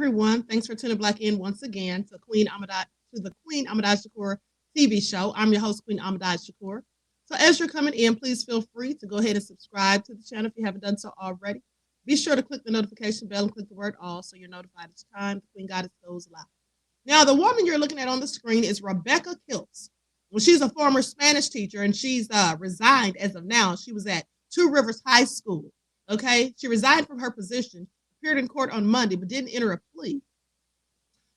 everyone. Thanks for tuning back in once again to the Queen Ahmadiyyah Shakur TV show. I'm your host, Queen Ahmadiyyah Shakur. So as you're coming in, please feel free to go ahead and subscribe to the channel if you haven't done so already. Be sure to click the notification bell and click the word all so you're notified each time the Queen Goddess goes live. Now, the woman you're looking at on the screen is Rebecca Kiltz. Well, she's a former Spanish teacher, and she's resigned as of now. She was at Two Rivers High School. Okay, she resigned from her position, appeared in court on Monday, but didn't enter a plea.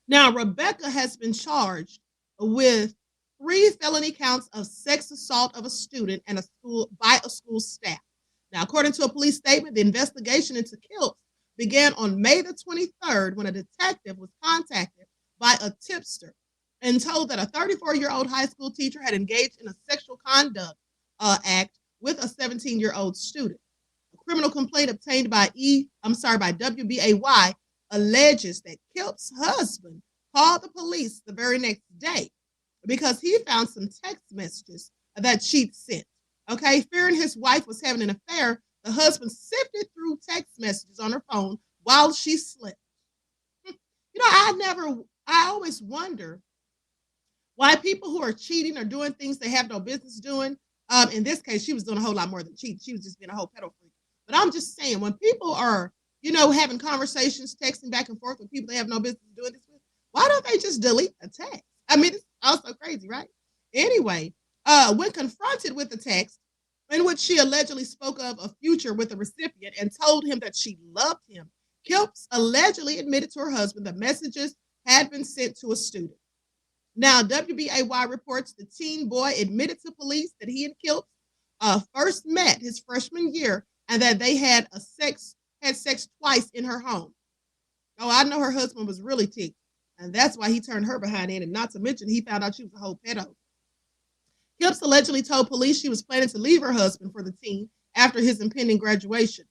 Now, Rebecca has been charged with 3 felony counts of sex assault of a student and by a school staff. Now, according to a police statement, the investigation into Kiltz began on May the 23rd when a detective was contacted by a tipster and told that a 34-year-old high school teacher had engaged in a sexual conduct act with a 17-year-old student. A criminal complaint obtained by WBAY alleges that Kiltz's husband called the police the very next day because he found some text messages that she'd sent. Okay, fearing his wife was having an affair, the husband sifted through text messages on her phone while she slept. I always wonder why people who are cheating or doing things they have no business doing. In this case, she was doing a whole lot more than cheating. She was just being a whole pedo freak. But I'm just saying, when people are, having conversations, texting back and forth with people they have no business doing this with, why don't they just delete a text? I mean, it's also crazy, right? Anyway, when confronted with the text in which she allegedly spoke of a future with the recipient and told him that she loved him, Kiltz allegedly admitted to her husband that messages had been sent to a student. Now, WBAY reports the teen boy admitted to police that he and Kiltz first met his freshman year and that they had sex twice in her home. Oh, I know her husband was really ticked, and that's why he turned her behind in, and not to mention he found out she was a whole pedo. Kiltz allegedly told police she was planning to leave her husband for the teen after his impending graduation.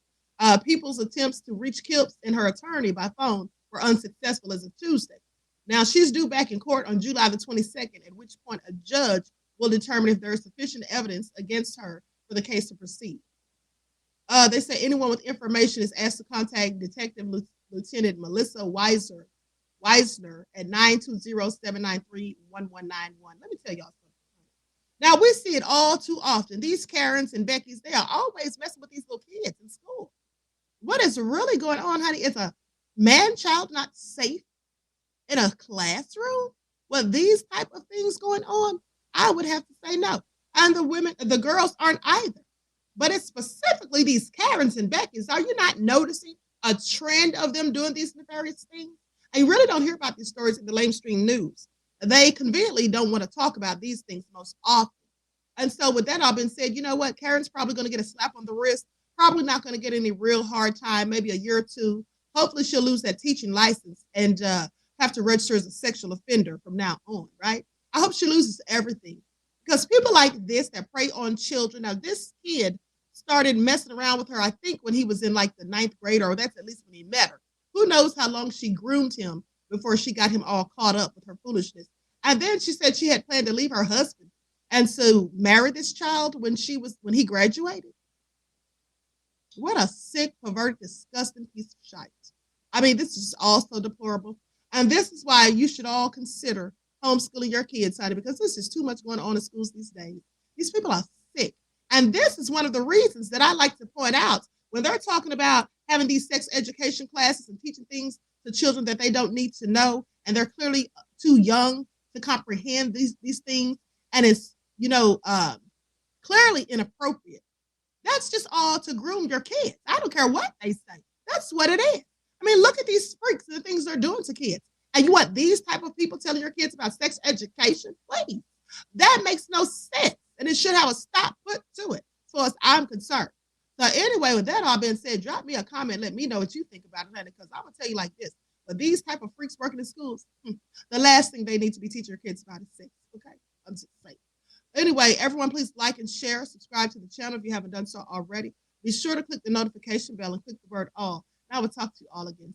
People's attempts to reach Kiltz and her attorney by phone were unsuccessful as of Tuesday. Now, she's due back in court on July the 22nd, at which point a judge will determine if there is sufficient evidence against her for the case to proceed. They say anyone with information is asked to contact Detective Lieutenant Melissa Weisner at 920-793-1191. Let me tell y'all something. Now, we see it all too often. These Karens and Beckys, they are always messing with these little kids in school. What is really going on, honey? Is a man-child not safe in a classroom with these type of things going on? I would have to say no. And the girls aren't either. But it's specifically these Karens and Beckys. Are you not noticing a trend of them doing these nefarious things? And you really don't hear about these stories in the mainstream news. They conveniently don't want to talk about these things most often. And so with that all being said, you know what? Karen's probably going to get a slap on the wrist, probably not going to get any real hard time, maybe a year or two. Hopefully she'll lose that teaching license and have to register as a sexual offender from now on, right? I hope she loses everything. Because people like this that prey on children, now this kid started messing around with her, I think, when he was in like the 9th grade, or that's at least when he met her. Who knows how long she groomed him before she got him all caught up with her foolishness. And then she said she had planned to leave her husband and so marry this child when he graduated. What a sick, perverted, disgusting piece of shite. I mean, this is also deplorable. And this is why you should all consider homeschooling your kids, honey, because there's just too much going on in schools these days. These people are sick. And this is one of the reasons that I like to point out when they're talking about having these sex education classes and teaching things to children that they don't need to know, and they're clearly too young to comprehend these things, and it's, clearly inappropriate. That's just all to groom your kids. I don't care what they say. That's what it is. I mean, look at these freaks and the things they're doing to kids. And you want these type of people telling your kids about sex education? Please. That makes no sense. And it should have a stop put to it, as far as I'm concerned. So anyway, with that all being said, drop me a comment. Let me know what you think about it, because I'm going to tell you like this. But these type of freaks working in schools, the last thing they need to be teaching your kids about is sex, okay? I'm just saying. Anyway, everyone, please like and share. Subscribe to the channel if you haven't done so already. Be sure to click the notification bell and click the word all. And I will talk to you all again soon.